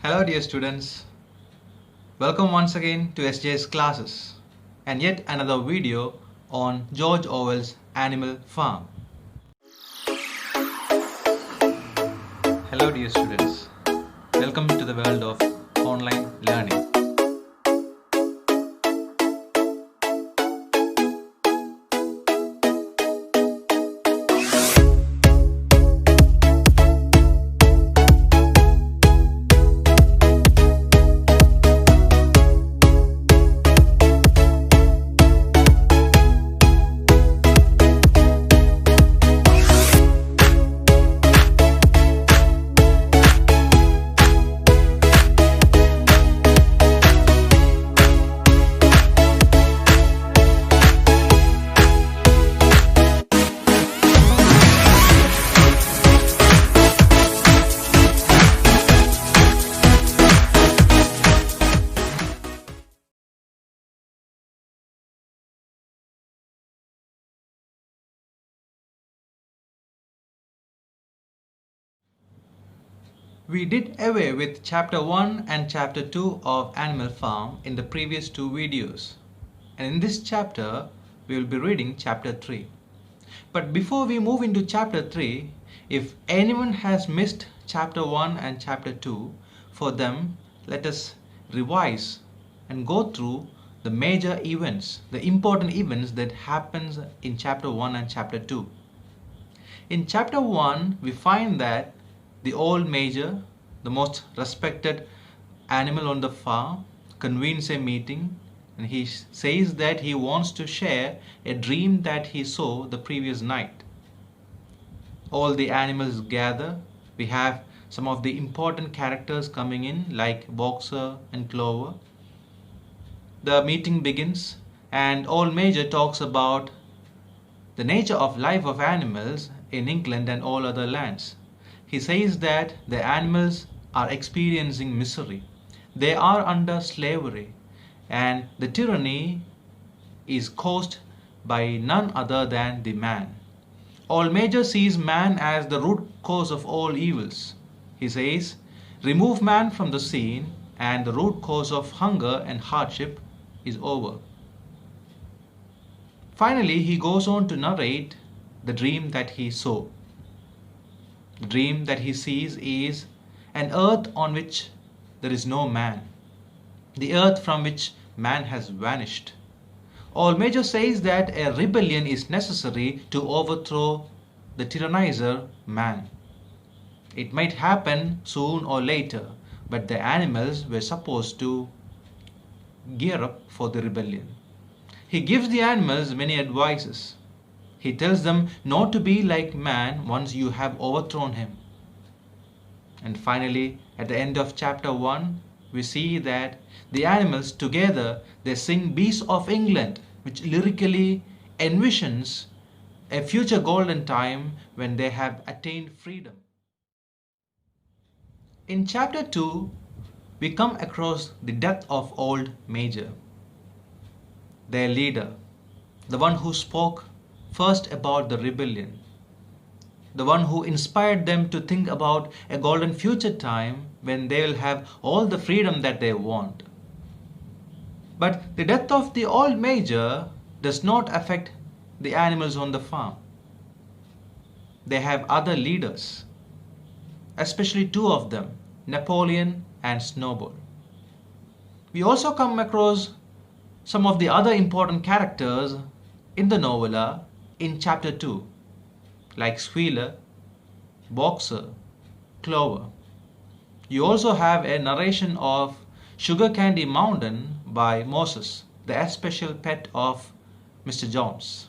Hello dear students, welcome once again to SJ's classes and yet another video on George Orwell's Animal Farm. Hello dear students, welcome to the world of online learning. We did away with Chapter 1 and Chapter 2 of Animal Farm in the previous two videos. And in this chapter, we will be reading Chapter 3. But before we move into Chapter 3, if anyone has missed Chapter 1 and Chapter 2, for them, let us revise and go through the major events, the important events that happens in Chapter 1 and Chapter 2. In Chapter 1, we find that the old major, the most respected animal on the farm, convenes a meeting and he says that he wants to share a dream that he saw the previous night. All the animals gather. We have some of the important characters coming in like Boxer and Clover. The meeting begins and old major talks about the nature of life of animals in England and all other lands. He says that the animals are experiencing misery. They are under slavery and the tyranny is caused by none other than the man. Old Major sees man as the root cause of all evils. He says, remove man from the scene and the root cause of hunger and hardship is over. Finally, he goes on to narrate the dream that he saw. The dream that he sees is an earth on which there is no man, the earth from which man has vanished. Old Major says that a rebellion is necessary to overthrow the tyrannizer man. It might happen soon or later, but the animals were supposed to gear up for the rebellion. He gives the animals many advices. He tells them not to be like man once you have overthrown him. And finally, at the end of chapter 1, we see that the animals together, they sing Beasts of England, which lyrically envisions a future golden time when they have attained freedom. In chapter 2, we come across the death of Old Major, their leader, the one who spoke first about the rebellion, the one who inspired them to think about a golden future time when they will have all the freedom that they want. But the death of the old major does not affect the animals on the farm. They have other leaders, especially two of them, Napoleon and Snowball. We also come across some of the other important characters in the novella in chapter 2, like Squealer, Boxer, Clover. You also have a narration of Sugar Candy Mountain by Moses, the especial pet of Mr. Jones.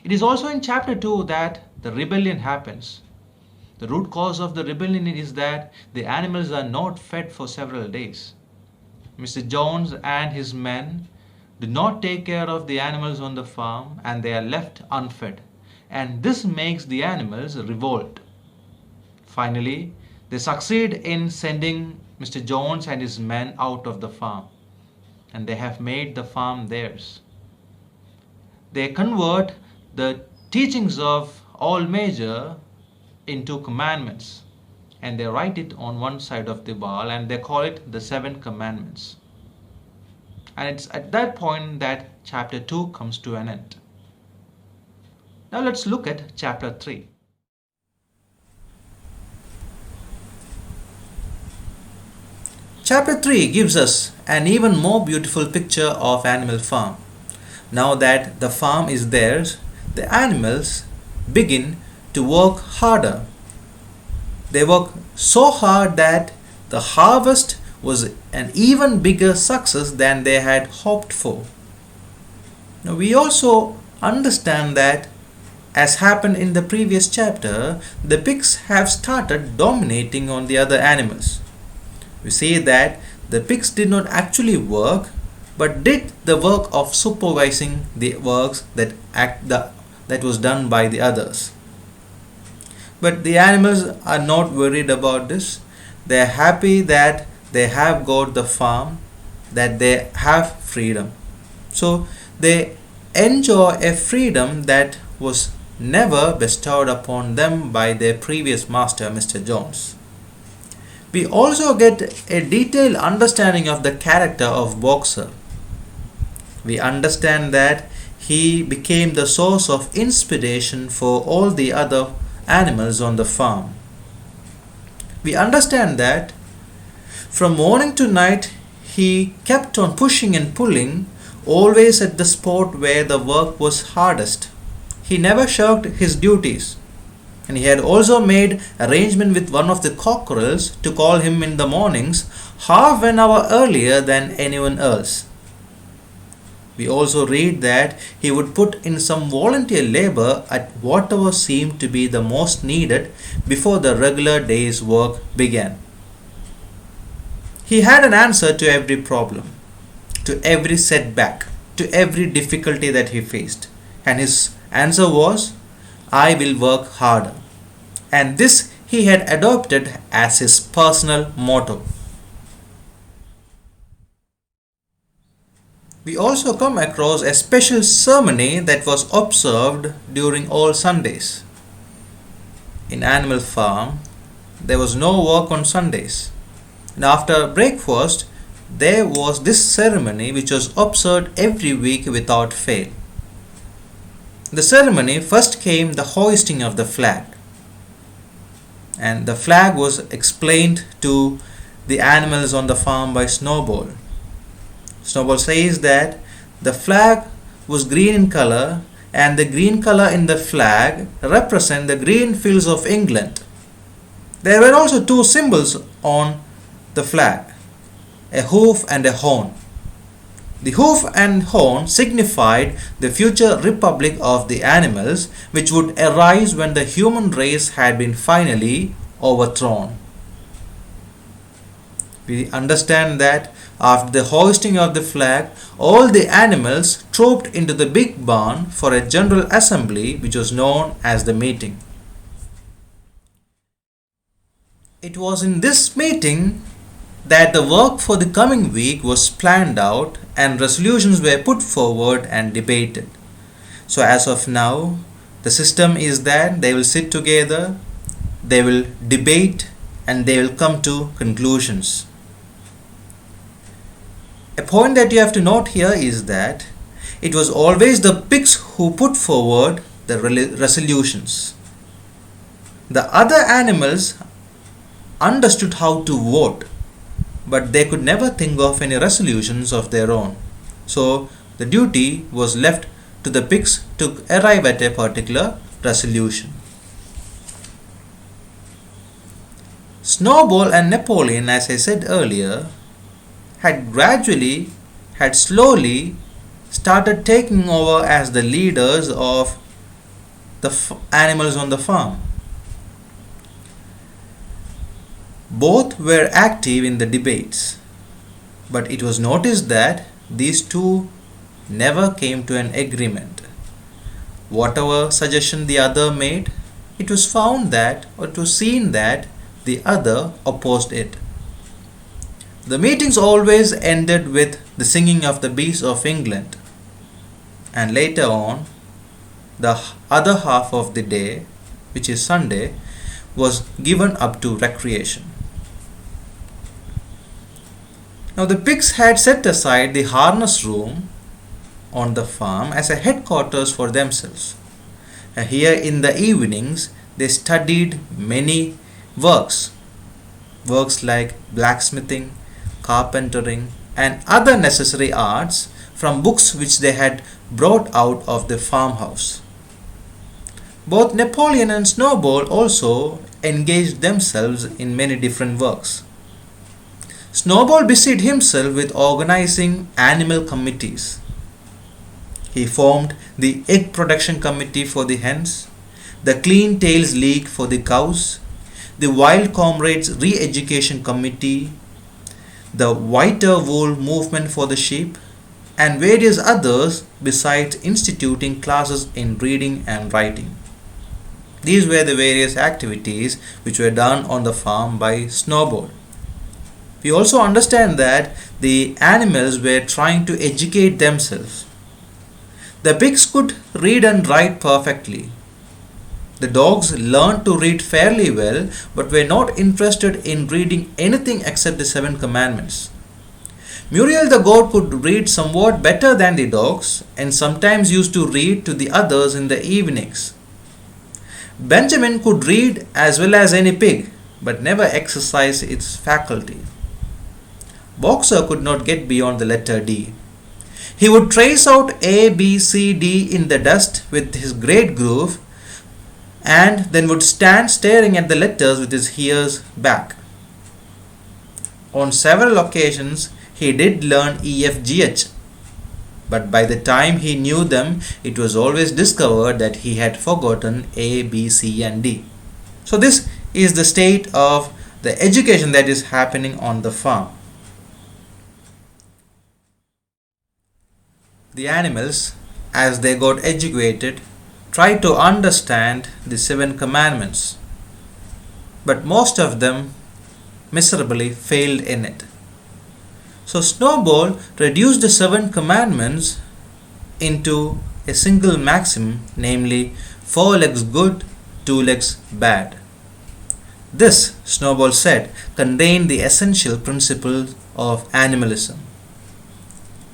It is also in chapter 2 that the rebellion happens. The root cause of the rebellion is that the animals are not fed for several days. Mr. Jones and his men do not take care of the animals on the farm and they are left unfed, and this makes the animals revolt. Finally, they succeed in sending Mr. Jones and his men out of the farm, and they have made the farm theirs. They convert the teachings of Old Major into commandments, and they write it on one side of the wall, and they call it the Seven Commandments. And it's at that point that chapter 2 comes to an end. Now let's look at chapter 3. Chapter 3 gives us an even more beautiful picture of Animal Farm. Now that the farm is theirs, the animals begin to work harder. They work so hard that the harvest was an even bigger success than they had hoped for. Now we also understand that, as happened in the previous chapter, the pigs have started dominating on the other animals. We see that the pigs did not actually work, but did the work of supervising the works that was done by the others. But the animals are not worried about this. They are happy that they have got the farm, that they have freedom. So they enjoy a freedom that was never bestowed upon them by their previous master, Mr. Jones. We also get a detailed understanding of the character of Boxer. We understand that he became the source of inspiration for all the other animals on the farm. We understand that from morning to night he kept on pushing and pulling, always at the spot where the work was hardest. He never shirked his duties. And he had also made arrangement with one of the cockerels to call him in the mornings half an hour earlier than anyone else. We also read that he would put in some volunteer labor at whatever seemed to be the most needed before the regular day's work began. He had an answer to every problem, to every setback, to every difficulty that he faced. And his answer was, I will work harder. And this he had adopted as his personal motto. We also come across a special ceremony that was observed during all Sundays. In Animal Farm, there was no work on Sundays. And after breakfast, there was this ceremony which was observed every week without fail. The ceremony first came the hoisting of the flag, and the flag was explained to the animals on the farm by Snowball. Snowball says that the flag was green in color, and the green color in the flag represent the green fields of England. There were also two symbols on the flag, a hoof and a horn. The hoof and horn signified the future republic of the animals, which would arise when the human race had been finally overthrown. We understand that after the hoisting of the flag, all the animals trooped into the big barn for a general assembly which was known as the meeting. It was in this meeting that the work for the coming week was planned out and resolutions were put forward and debated. So as of now, the system is that they will sit together, they will debate, and they will come to conclusions. A point that you have to note here is that it was always the pigs who put forward the resolutions. The other animals understood how to vote, but they could never think of any resolutions of their own. So the duty was left to the pigs to arrive at a particular resolution. Snowball and Napoleon, as I said earlier, had slowly started taking over as the leaders of the animals on the farm. Both were active in the debates, but it was noticed that these two never came to an agreement. Whatever suggestion the other made, it was found that, or it was seen that, the other opposed it. The meetings always ended with the singing of the Beasts of England, and later on, the other half of the day, which is Sunday, was given up to recreation. Now the pigs had set aside the harness room on the farm as a headquarters for themselves. Here in the evenings they studied many works like blacksmithing, carpentering, and other necessary arts from books which they had brought out of the farmhouse. Both Napoleon and Snowball also engaged themselves in many different works. Snowball busied himself with organizing animal committees. He formed the Egg Production Committee for the hens, the Clean Tails League for the cows, the Wild Comrades Re-Education Committee, the Whiter Wool Movement for the sheep, and various others besides instituting classes in reading and writing. These were the various activities which were done on the farm by Snowball. We also understand that the animals were trying to educate themselves. The pigs could read and write perfectly. The dogs learned to read fairly well but were not interested in reading anything except the 7 commandments. Muriel the goat could read somewhat better than the dogs and sometimes used to read to the others in the evenings. Benjamin could read as well as any pig but never exercised its faculty. Boxer could not get beyond the letter D. He would trace out A, B, C, D in the dust with his great groove and then would stand staring at the letters with his ears back. On several occasions he did learn E, F, G, H, but by the time he knew them it was always discovered that he had forgotten A, B, C and D. So this is the state of the education that is happening on the farm. The animals, as they got educated, tried to understand the 7 commandments, but most of them miserably failed in it. So Snowball reduced the 7 commandments into a single maxim, namely 4 legs good, 2 legs bad. This, Snowball said, contained the essential principles of animalism.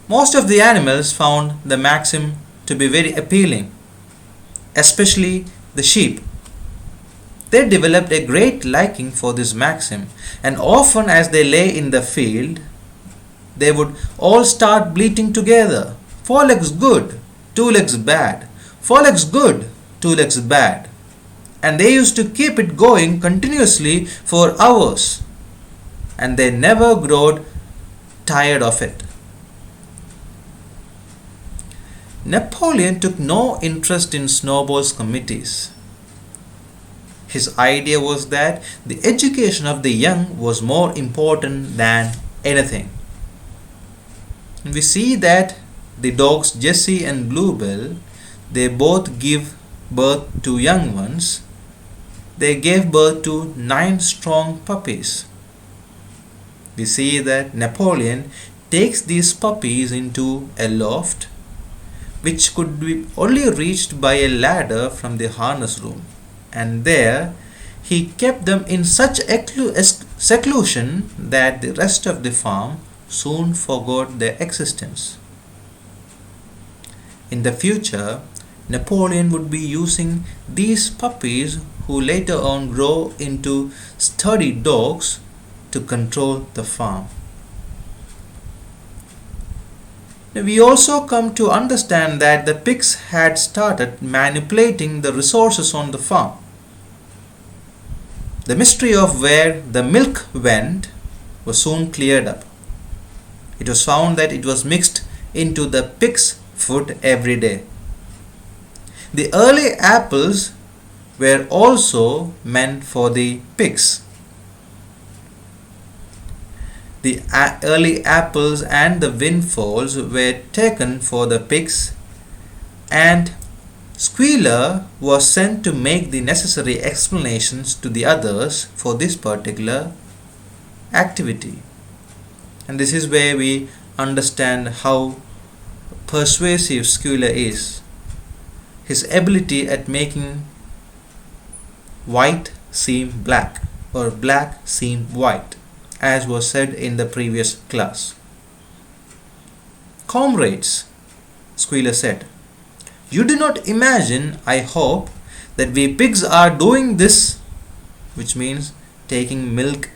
Most of the animals found the maxim to be very appealing, especially the sheep. They developed a great liking for this maxim, and often as they lay in the field, they would all start bleating together. 4 legs good, 2 legs bad. 4 legs good, 2 legs bad. And they used to keep it going continuously for hours, and they never growed tired of it. Napoleon took no interest in Snowball's committees. His idea was that the education of the young was more important than anything. And we see that the dogs Jessie and Bluebell, they both give birth to young ones. They gave birth to 9 strong puppies. We see that Napoleon takes these puppies into a loft which could be only reached by a ladder from the harness room, and there he kept them in such seclusion that the rest of the farm soon forgot their existence. In the future, Napoleon would be using these puppies, who later on grow into sturdy dogs, to control the farm. We also come to understand that the pigs had started manipulating the resources on the farm. The mystery of where the milk went was soon cleared up. It was found that it was mixed into the pigs' food every day. The early apples were also meant for the pigs. The early apples and the windfalls were taken for the pigs, and Squealer was sent to make the necessary explanations to the others for this particular activity. And this is where we understand how persuasive Squealer is. His ability at making white seem black or black seem white, as was said in the previous class. Comrades, Squealer said, you do not imagine, I hope, that we pigs are doing this, which means taking milk,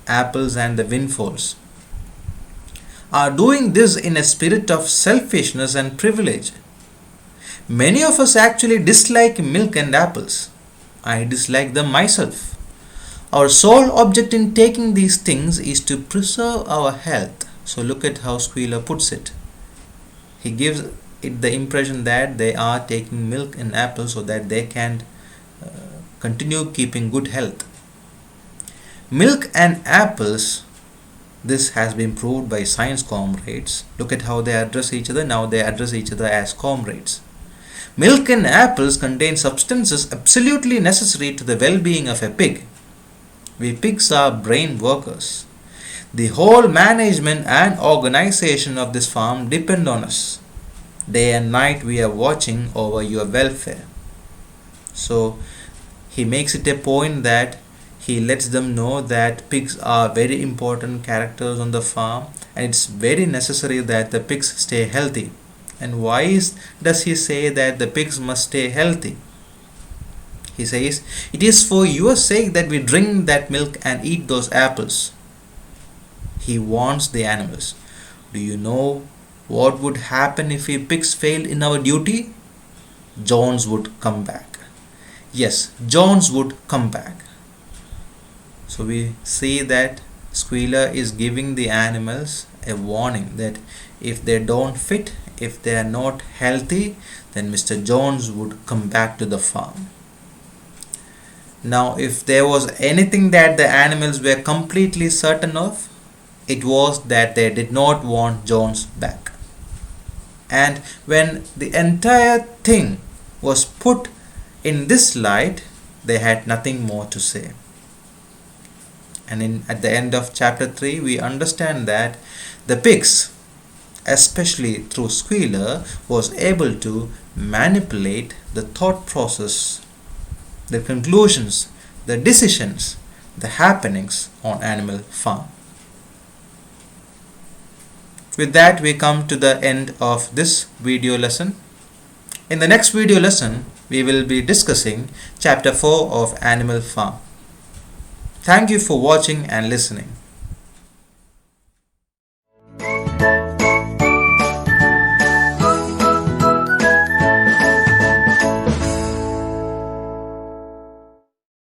apples, and the windfalls, are doing this in a spirit of selfishness and privilege. Many of us actually dislike milk and apples. I dislike them myself. Our sole object in taking these things is to preserve our health. So look at how Squealer puts it. He gives it the impression that they are taking milk and apples so that they can continue keeping good health. Milk and apples, this has been proved by science, comrades. Look at how they address each other. Now they address each other as comrades. Milk and apples contain substances absolutely necessary to the well-being of a pig. We pigs are brain workers. The whole management and organization of this farm depend on us. Day and night we are watching over your welfare. So he makes it a point that he lets them know that pigs are very important characters on the farm and it's very necessary that the pigs stay healthy. And why does he say that the pigs must stay healthy? He says, it is for your sake that we drink that milk and eat those apples. He warns the animals. Do you know what would happen if we pigs failed in our duty? Jones would come back. Yes, Jones would come back. So we see that Squealer is giving the animals a warning that if they don't fit, if they are not healthy, then Mr. Jones would come back to the farm. Now, if there was anything that the animals were completely certain of, it was that they did not want Jones back. And when the entire thing was put in this light, they had nothing more to say. And at the end of chapter 3, we understand that the pigs, especially through Squealer, was able to manipulate the thought process, the conclusions, the decisions, the happenings on Animal Farm. With that, we come to the end of this video lesson. In the next video lesson, we will be discussing chapter 4 of Animal Farm. Thank you for watching and listening.